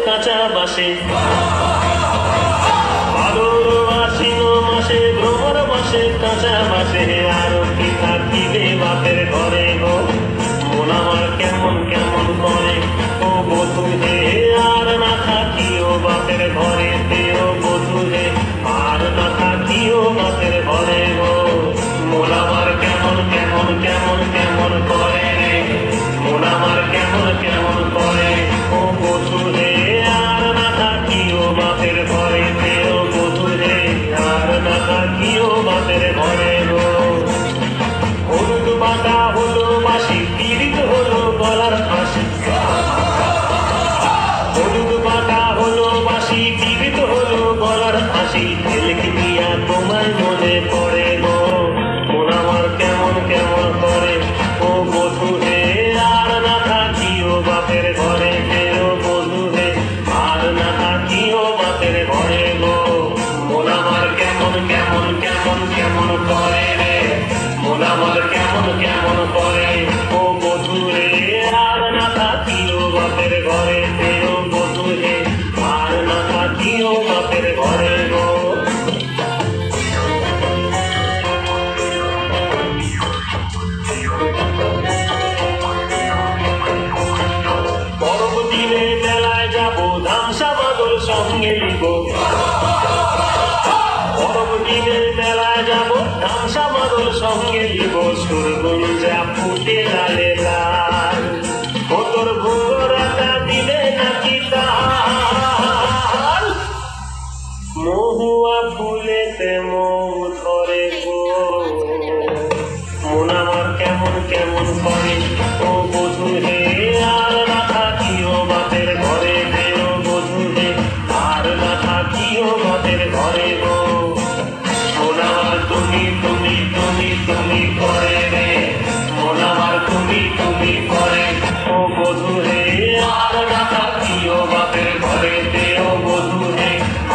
কাঁচা বাসে ভাদর আশ্বিন মাসে ভ্রমর বসে কাঁচা বাসে আরো কি থাকিবে বাপের ঘরে গো মন আমার কেমন কেমন করে ও বধূ হে আর না থাকিও বাপের ঘরে ও বধূ হে আর না থাকিও বাপের ঘরে গো মন আমার কেমন কেমন কেমন কেমন করে রে মন আমার কেমন কেমন করে ও বধূ হে বাপের ঘরে ও বধূ রে আর না থাকিও বাপের ঘরে গো হলুদ বাঁকা হলো বাসি পীড়িত হলো গলার ফাঁসি হলুদ বাঁকা হলো বাসি পীড়িত হলো গলার ফাঁসি ছেলেকে দিয়া তোমার মনে পড়ে গো মন আমার কেমন কেমন করে ও বধূ রে আর না থাকিও বাপের ঘরে ও বধূ রে আর না থাকিও বাপের ঘরে গো মন আমার কেমন কেমন কেমন কেমন করে রে মন আমার কেমন কেমন করে ও বধূ রে আর না থাকিও বাপের ঘরে ও বধূ রে আর না থাকিও বাপের ঘরে গো পরবদিনে মেলায় যাবো ধামসা বাদল সঙ্গে নিব পরবদিনের মেলায় যাবো ধামসা বাদল সঙ্গে নিব সুরগুঞ্জা ফুটে লালে লাল ও তোর ভুঙ্গরাটা দিলে নাকি তাল মহুয়া ফুলেতে মৌ ধরে গো মন আমার কেমন কেমন করে ও বধূ হে আর না থাকিও বাপের ঘরে ও বধূ হে আর না থাকিও বাপের ঘরে গো মন আমার তুমি তুমি তুমি তুমি করে রে মন আমার তুমি তুমি করে ও বধূ হে আর না থাকিও বাপের ঘরে ও বধূ হে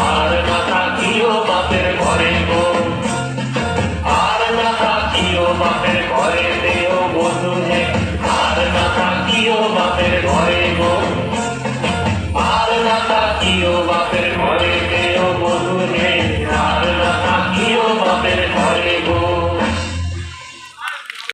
আর না থাকিও বাপের ঘরে গো আর না থাকিও বাপের ঘরে ও বধূ হে আর না থাকিও বাপের ঘরে গো আর না থাকিও বাপের ঘরে ও বধূ হে আর না থাকিও বাপের ঘরে গো